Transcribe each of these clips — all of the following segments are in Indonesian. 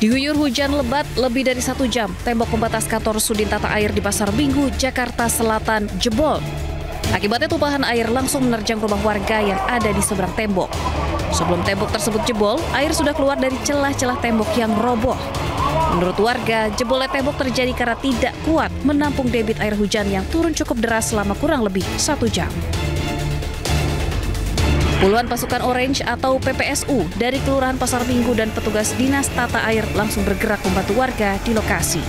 Diguyur hujan lebat lebih dari 1 jam, tembok pembatas kantor Sudin Tata Air di Pasar Minggu, Jakarta Selatan jebol. Akibatnya tumpahan air langsung menerjang rumah warga yang ada di seberang tembok. Sebelum tembok tersebut jebol, air sudah keluar dari celah-celah tembok yang roboh. Menurut warga, jebolnya tembok terjadi karena tidak kuat menampung debit air hujan yang turun cukup deras selama kurang lebih 1 jam. Puluhan pasukan Orange atau PPSU dari Kelurahan Pasar Minggu dan petugas Dinas Tata Air langsung bergerak membantu warga di lokasi.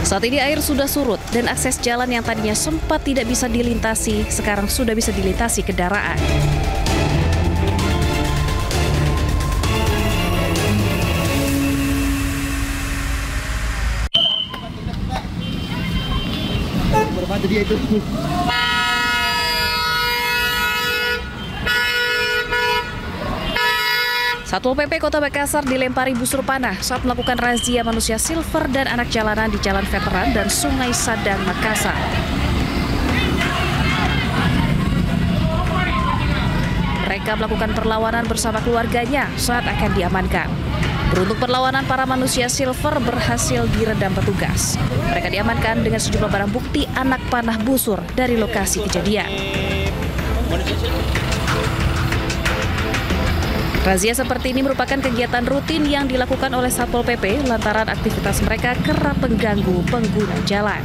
Saat ini air sudah surut dan akses jalan yang tadinya sempat tidak bisa dilintasi, sekarang sudah bisa dilintasi kendaraan. Berapa dia itu? Satpol PP Kota Makassar dilempari busur panah saat melakukan razia manusia silver dan anak jalanan di Jalan Veteran dan Sungai Sadang, Makassar. Mereka melakukan perlawanan bersama keluarganya saat akan diamankan. Beruntung perlawanan para manusia silver berhasil diredam petugas. Mereka diamankan dengan sejumlah barang bukti anak panah busur dari lokasi kejadian. Razia seperti ini merupakan kegiatan rutin yang dilakukan oleh Satpol PP lantaran aktivitas mereka kerap mengganggu pengguna jalan.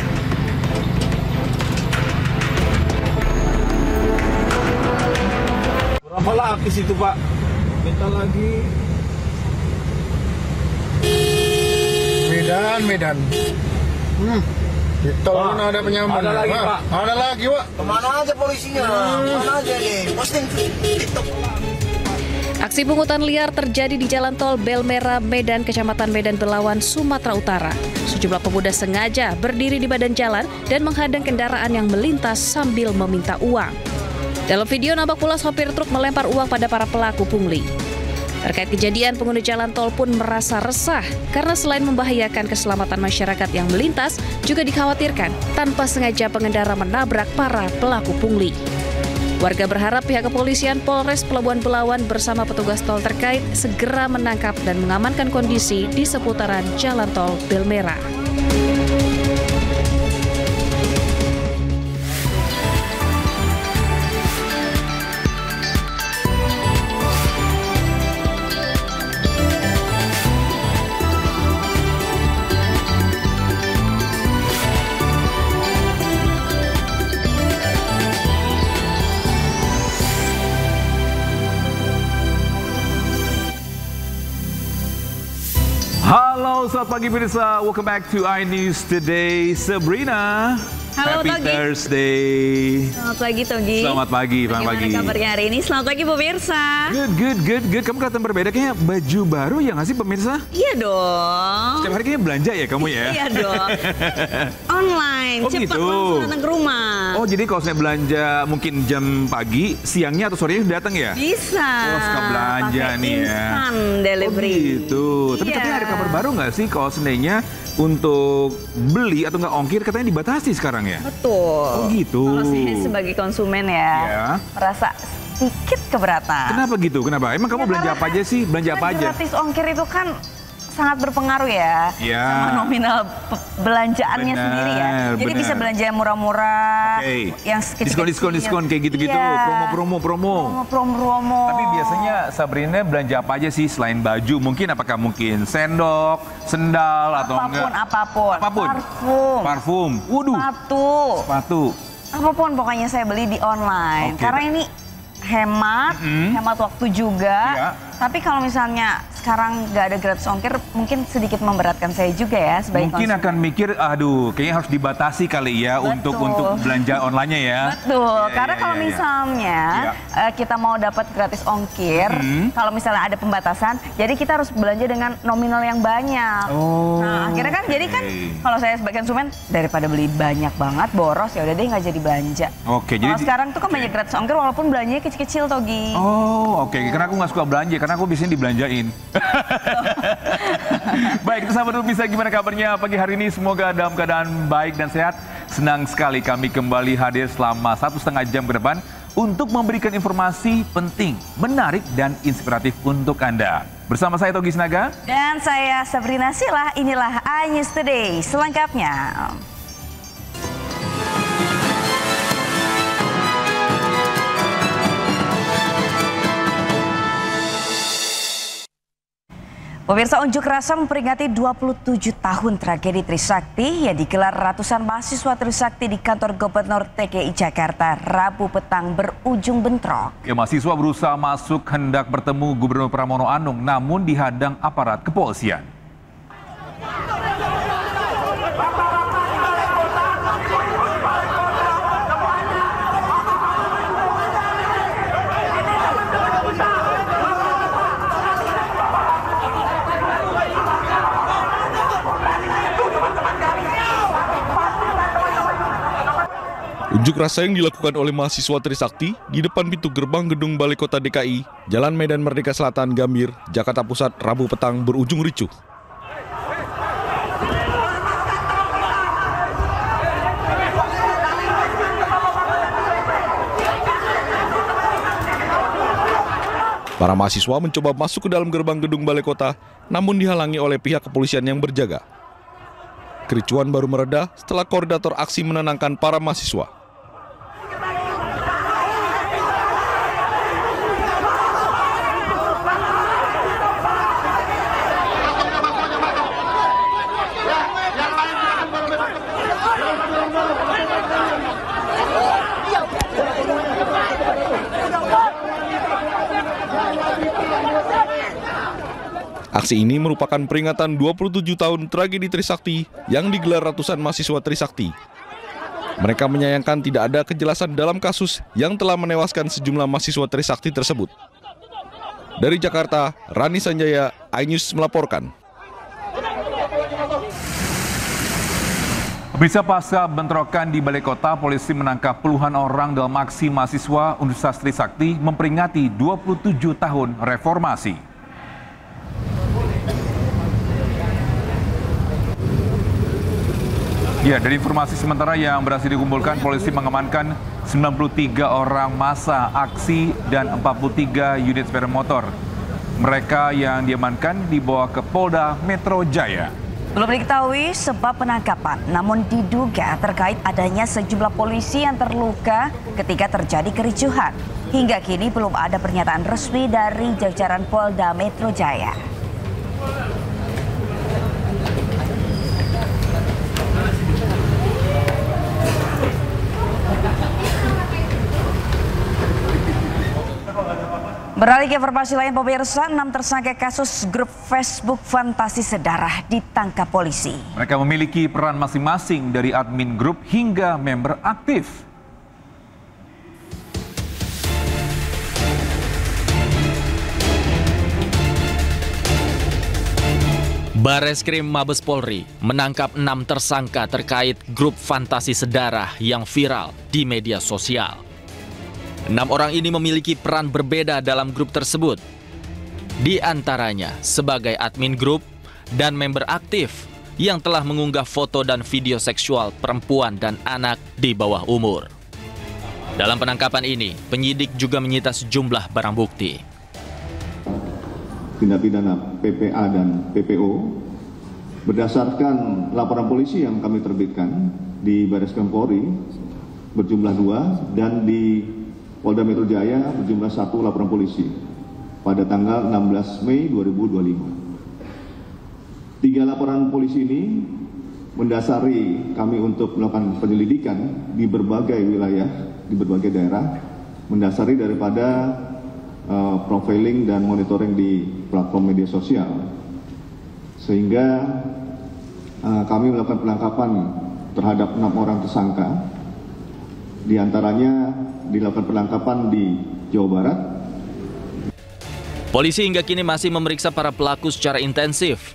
Berapa lapis itu, Pak? Minta lagi. Medan. Di tol mana ada penyaman? Ada lagi, Pak. Ada lagi, Pak. Kemana aja polisinya? Kemana aja nih? Posting TikTok. Aksi pungutan liar terjadi di Jalan Tol Belmera, Medan, Kecamatan Medan Belawan, Sumatera Utara. Sejumlah pemuda sengaja berdiri di badan jalan dan menghadang kendaraan yang melintas sambil meminta uang. Dalam video nampak pula sopir truk melempar uang pada para pelaku pungli. Terkait kejadian, pengguna jalan tol pun merasa resah karena selain membahayakan keselamatan masyarakat yang melintas, juga dikhawatirkan tanpa sengaja pengendara menabrak para pelaku pungli. Warga berharap pihak kepolisian Polres Pelabuhan Belawan bersama petugas tol terkait segera menangkap dan mengamankan kondisi di seputaran Jalan Tol Belmera. Halo, selamat pagi pemirsa. Welcome back to iNews Today. Sabrina. Halo, Happy Togi. Thursday. Selamat pagi, Togi. Selamat pagi, selamat pagi. Bagaimana kabarnya hari ini? Selamat pagi, pemirsa. Good. Kamu kelihatan berbeda. Kayaknya baju baru ya nggak sih pemirsa? Iya dong. Setiap hari kayaknya belanja ya kamu ya? Iya dong. Online, Oh, cepat gitu. langsung datang ke rumah. Oh, jadi kalau saya belanja mungkin jam pagi, siangnya atau sorenya sudah datang ya? Bisa. Oh, suka belanja Pakai nih ya. instan delivery. Oh gitu. Tapi Iya. katanya ada kabar baru nggak sih kalau seandainya untuk beli atau nggak ongkir katanya dibatasi sekarang ya? Betul. Oh gitu. Kalau saya sebagai konsumen Iya. ya, merasa sedikit keberatan. Kenapa gitu? Kenapa? Emang kamu Ya, belanja karena apa aja sih? Belanja apa kan aja? gratis ongkir itu kan sangat berpengaruh ya Iya. sama nominal belanjaannya Benar, sendiri ya. Jadi benar. bisa belanja yang murah-murah, Oke. yang Diskon kayak gitu-gitu, Iya. promo. Promo. Tapi biasanya Sabrina belanja apa aja sih selain baju? Apakah mungkin sendok, sendal atau enggak? apapun. Parfum. Waduh. Sepatu. Apapun pokoknya saya beli di online. Oke. Karena ini hemat waktu juga. Iya. Tapi kalau misalnya sekarang nggak ada gratis ongkir, mungkin sedikit memberatkan saya juga ya sebagai Mungkin konsumen. akan mikir, aduh, kayaknya harus dibatasi kali ya Betul. untuk belanja online-nya ya. Betul, Iya, karena iya, kalau iya, iya. misalnya kita mau dapat gratis ongkir, kalau misalnya ada pembatasan, jadi kita harus belanja dengan nominal yang banyak. Oh, Nah, akhirnya kan jadi kan oke. kalau saya sebagai konsumen daripada beli banyak banget boros ya udah deh nggak jadi belanja. Oke, Kalau jadi sekarang tuh kan banyak gratis ongkir walaupun belanjanya kecil-kecil, Togi. oh, oke. Karena aku nggak suka belanja, karena aku biasanya dibelanjain. Baik, sahabat bisa gimana kabarnya pagi hari ini? Semoga dalam keadaan baik dan sehat. Senang sekali kami kembali hadir selama 1,5 jam ke depan untuk memberikan informasi penting, menarik, dan inspiratif untuk Anda. Bersama saya Togi Sinaga. Dan saya Sabrina Silah, inilah iNews Today selengkapnya. Pemirsa, unjuk rasa memperingati 27 tahun tragedi Trisakti yang digelar ratusan mahasiswa Trisakti di kantor Gubernur DKI Jakarta Rabu petang berujung bentrok. Mahasiswa berusaha masuk hendak bertemu Gubernur Pramono Anung namun dihadang aparat kepolisian. Unjuk rasa yang dilakukan oleh mahasiswa Trisakti di depan pintu gerbang gedung Balai Kota DKI, Jalan Medan Merdeka Selatan, Gambir, Jakarta Pusat, Rabu petang berujung ricuh. Para mahasiswa mencoba masuk ke dalam gerbang gedung Balai Kota, namun dihalangi oleh pihak kepolisian yang berjaga. Kericuan baru mereda setelah koordinator aksi menenangkan para mahasiswa. Aksi ini merupakan peringatan 27 tahun tragedi Trisakti yang digelar ratusan mahasiswa Trisakti. Mereka menyayangkan tidak ada kejelasan dalam kasus yang telah menewaskan sejumlah mahasiswa Trisakti tersebut. Dari Jakarta, Rani Sanjaya, iNews melaporkan. Bisa pasca bentrokan di Balai Kota, polisi menangkap puluhan orang dalam aksi mahasiswa Universitas Trisakti memperingati 27 tahun reformasi. Ya, dari informasi sementara yang berhasil dikumpulkan, polisi mengamankan 93 orang massa aksi dan 43 unit sepeda motor. Mereka yang diamankan dibawa ke Polda Metro Jaya. Belum diketahui sebab penangkapan, namun diduga terkait adanya sejumlah polisi yang terluka ketika terjadi kericuhan. Hingga kini belum ada pernyataan resmi dari jajaran Polda Metro Jaya. Beralih ke informasi lain, pemirsa, 6 tersangka kasus grup Facebook Fantasi Sedarah ditangkap polisi. Mereka memiliki peran masing-masing dari admin grup hingga member aktif. Bareskrim Mabes Polri menangkap 6 tersangka terkait grup Fantasi Sedarah yang viral di media sosial. 6 orang ini memiliki peran berbeda dalam grup tersebut. Di antaranya sebagai admin grup dan member aktif yang telah mengunggah foto dan video seksual perempuan dan anak di bawah umur. Dalam penangkapan ini, penyidik juga menyita sejumlah barang bukti. Tindak pidana PPA dan PPO berdasarkan laporan polisi yang kami terbitkan di Bareskrim Polri berjumlah 2 dan di Polda Metro Jaya berjumlah 1 laporan polisi pada tanggal 16 Mei 2025. 3 laporan polisi ini mendasari kami untuk melakukan penyelidikan di berbagai wilayah, di berbagai daerah, mendasari daripada profiling dan monitoring di platform media sosial. Sehingga kami melakukan penangkapan terhadap 6 orang tersangka, di antaranya dilakukan penangkapan di Jawa Barat. Polisi hingga kini masih memeriksa para pelaku secara intensif.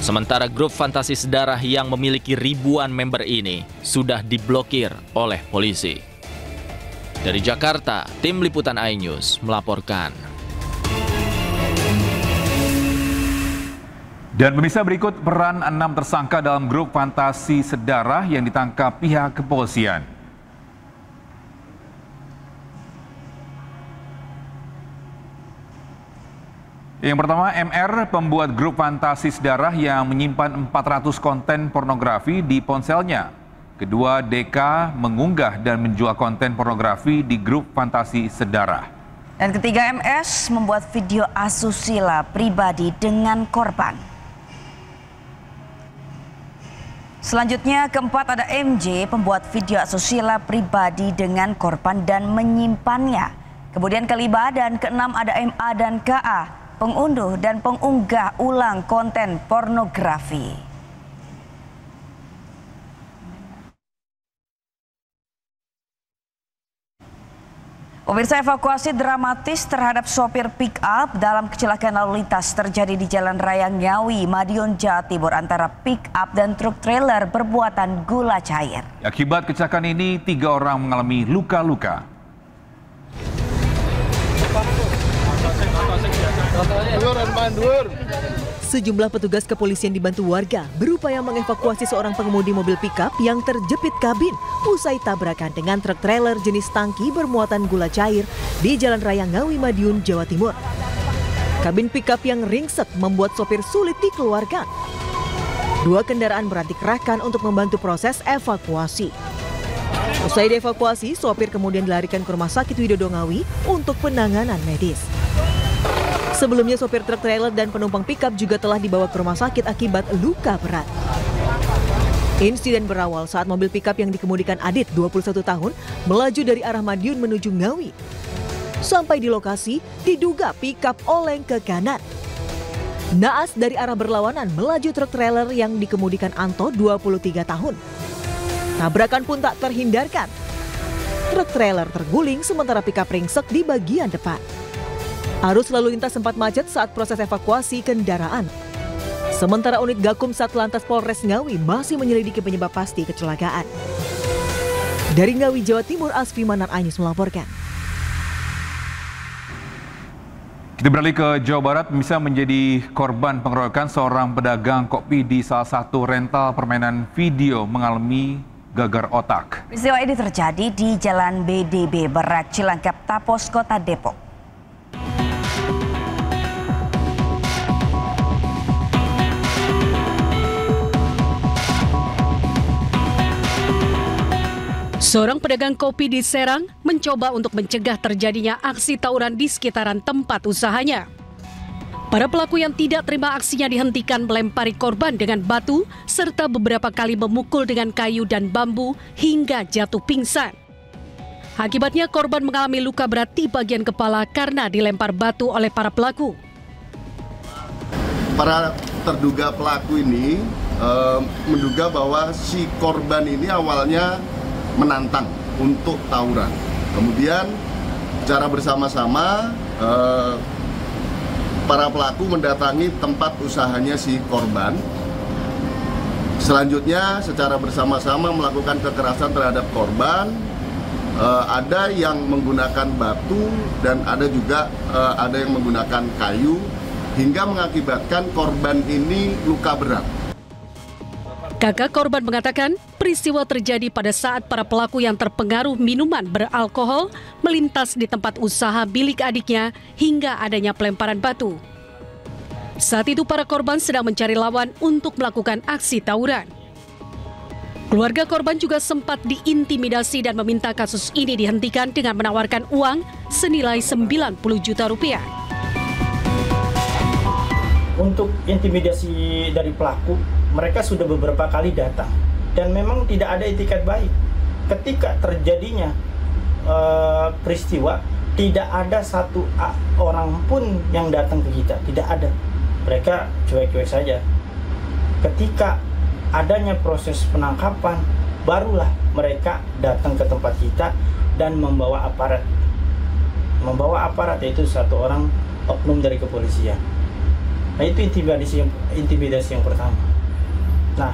Sementara grup Fantasi Sedarah yang memiliki ribuan member ini sudah diblokir oleh polisi. Dari Jakarta, tim liputan iNews melaporkan. Dan pemirsa, berikut peran 6 tersangka dalam grup Fantasi Sedarah yang ditangkap pihak kepolisian. Yang pertama, MR, pembuat grup fantasi sedarah yang menyimpan 400 konten pornografi di ponselnya. Kedua, DK mengunggah dan menjual konten pornografi di grup fantasi sedarah. Dan ketiga, MS membuat video asusila pribadi dengan korban. Selanjutnya, keempat ada MJ, pembuat video asusila pribadi dengan korban dan menyimpannya. Kemudian kelima dan keenam ada MA dan KA, pengunduh dan pengunggah ulang konten pornografi. Pemirsa, evakuasi dramatis terhadap sopir pick-up dalam kecelakaan lalu lintas terjadi di Jalan Raya Ngawi, Madiun, Jawa Timur antara pick-up dan truk trailer berbuatan gula cair. Akibat kecelakaan ini, 3 orang mengalami luka-luka. Sejumlah petugas kepolisian dibantu warga berupaya mengevakuasi seorang pengemudi mobil pickup yang terjepit kabin usai tabrakan dengan truk trailer jenis tangki bermuatan gula cair di Jalan Raya Ngawi, Madiun, Jawa Timur. Kabin pickup yang ringsek membuat sopir sulit dikeluarkan. 2 kendaraan berhenti kerahkan untuk membantu proses evakuasi. Usai dievakuasi, sopir kemudian dilarikan ke Rumah Sakit Widodo Ngawi untuk penanganan medis. Sebelumnya, sopir truk trailer dan penumpang pickup juga telah dibawa ke rumah sakit akibat luka berat. Insiden berawal saat mobil pickup yang dikemudikan Adit, 21 tahun, melaju dari arah Madiun menuju Ngawi. Sampai di lokasi, diduga pickup oleng ke kanan. Naas dari arah berlawanan melaju truk trailer yang dikemudikan Anto, 23 tahun. Tabrakan pun tak terhindarkan. Truk trailer terguling sementara pickup ringsek di bagian depan. Arus lalu lintas sempat macet saat proses evakuasi kendaraan. Sementara unit Gakum Satlantas Polres Ngawi masih menyelidiki penyebab pasti kecelakaan. Dari Ngawi, Jawa Timur, Asfi Manar Anyus melaporkan. Kita beralih ke Jawa Barat, bisa menjadi korban pengeroyokan seorang pedagang kopi di salah satu rental permainan video mengalami gegar otak. Peristiwa ini terjadi di Jalan BDB Berak Cilangkap, Tapos, Kota Depok. Seorang pedagang kopi di Serang mencoba untuk mencegah terjadinya aksi tawuran di sekitaran tempat usahanya. Para pelaku yang tidak terima aksinya dihentikan melempari korban dengan batu serta beberapa kali memukul dengan kayu dan bambu hingga jatuh pingsan. Akibatnya korban mengalami luka berat di bagian kepala karena dilempar batu oleh para pelaku. Para terduga pelaku ini menduga bahwa si korban ini awalnya menantang untuk tawuran. Kemudian secara bersama-sama para pelaku mendatangi tempat usahanya si korban. Selanjutnya secara bersama-sama melakukan kekerasan terhadap korban. Ada yang menggunakan batu dan ada juga ada yang menggunakan kayu hingga mengakibatkan korban ini luka berat. Kakak korban mengatakan peristiwa terjadi pada saat para pelaku yang terpengaruh minuman beralkohol melintas di tempat usaha milik adiknya hingga adanya pelemparan batu. Saat itu para korban sedang mencari lawan untuk melakukan aksi tawuran. Keluarga korban juga sempat diintimidasi dan meminta kasus ini dihentikan dengan menawarkan uang senilai 90 juta rupiah. Untuk intimidasi dari pelaku, mereka sudah beberapa kali datang dan memang tidak ada itikat baik. Ketika terjadinya peristiwa, tidak ada satu orang pun yang datang ke kita, tidak ada. Mereka cuek-cuek saja. Ketika adanya proses penangkapan, barulah mereka datang ke tempat kita dan membawa aparat. Membawa aparat, yaitu satu orang oknum dari kepolisian. Nah, itu intimidasi yang pertama. Nah,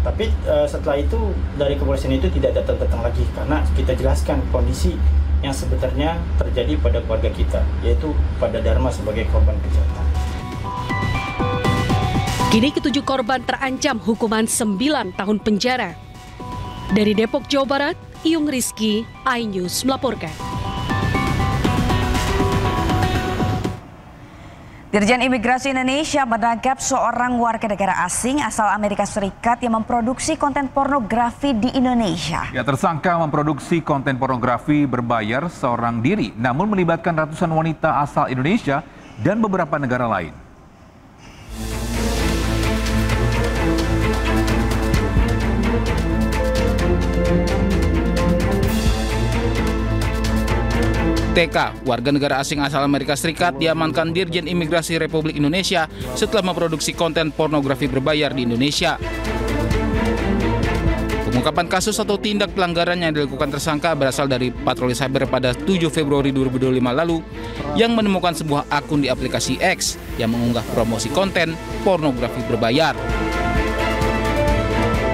tapi setelah itu dari kepolisian itu tidak datang lagi karena kita jelaskan kondisi yang sebenarnya terjadi pada keluarga kita, yaitu pada Dharma sebagai korban kejahatan. Kini ketujuh korban terancam hukuman 9 tahun penjara. Dari Depok, Jawa Barat, Iyung Rizky, iNews melaporkan. Dirjen Imigrasi Indonesia menangkap seorang warga negara asing asal Amerika Serikat yang memproduksi konten pornografi di Indonesia. Ya, tersangka memproduksi konten pornografi berbayar seorang diri, namun melibatkan ratusan wanita asal Indonesia dan beberapa negara lain. TK, warga negara asing asal Amerika Serikat, diamankan Dirjen Imigrasi Republik Indonesia setelah memproduksi konten pornografi berbayar di Indonesia. Pengungkapan kasus atau tindak pelanggaran yang dilakukan tersangka berasal dari patroli cyber pada 7 Februari 2025 lalu yang menemukan sebuah akun di aplikasi X yang mengunggah promosi konten pornografi berbayar.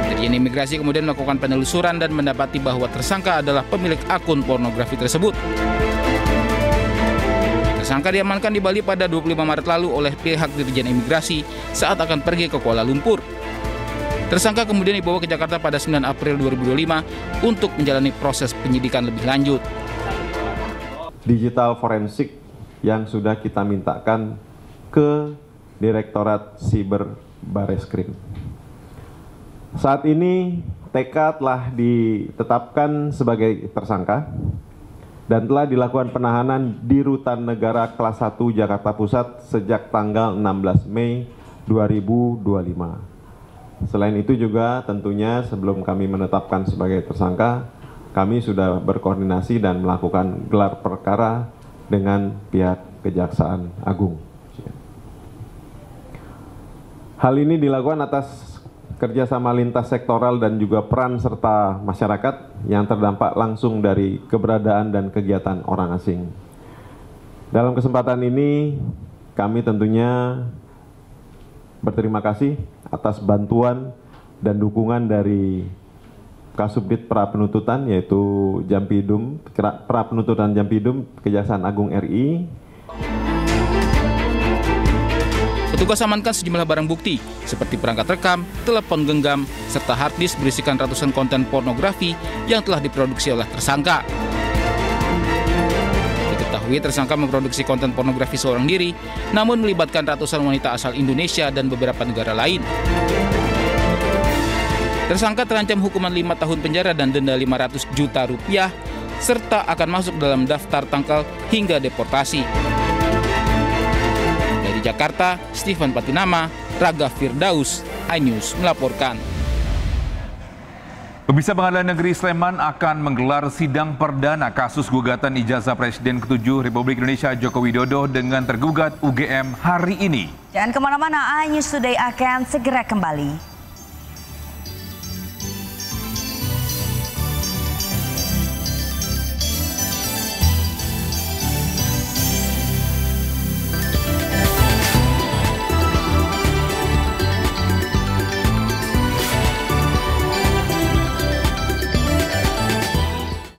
Dirjen Imigrasi kemudian melakukan penelusuran dan mendapati bahwa tersangka adalah pemilik akun pornografi tersebut. Tersangka diamankan di Bali pada 25 Maret lalu oleh pihak Dirjen Imigrasi saat akan pergi ke Kuala Lumpur. Tersangka kemudian dibawa ke Jakarta pada 9 April 2025 untuk menjalani proses penyidikan lebih lanjut. Digital forensik yang sudah kita mintakan ke Direktorat Siber Bareskrim. Saat ini TK telah ditetapkan sebagai tersangka dan telah dilakukan penahanan di Rutan Negara Kelas 1 Jakarta Pusat sejak tanggal 16 Mei 2025. Selain itu juga tentunya sebelum kami menetapkan sebagai tersangka, kami sudah berkoordinasi dan melakukan gelar perkara dengan pihak Kejaksaan Agung. Hal ini dilakukan atas kerjasama lintas sektoral dan juga peran serta masyarakat yang terdampak langsung dari keberadaan dan kegiatan orang asing. Dalam kesempatan ini, kami tentunya berterima kasih atas bantuan dan dukungan dari Kasubdit Prapenuntutan, yaitu Jampidum, Prapenuntutan Jampidum, Kejaksaan Agung RI. Petugas amankan sejumlah barang bukti seperti perangkat rekam, telepon genggam, serta hard disk berisikan ratusan konten pornografi yang telah diproduksi oleh tersangka. Diketahui tersangka memproduksi konten pornografi seorang diri, namun melibatkan ratusan wanita asal Indonesia dan beberapa negara lain. Tersangka terancam hukuman 5 tahun penjara dan denda 500 juta rupiah, serta akan masuk dalam daftar tangkal hingga deportasi. Jakarta, Stephen Patinama, Raga Firdaus, iNews melaporkan. Pemirsa, Pengadilan Negeri Sleman akan menggelar sidang perdana kasus gugatan ijazah Presiden ke-7 Republik Indonesia Joko Widodo dengan tergugat UGM hari ini. Jangan kemana-mana, iNews Today akan segera kembali.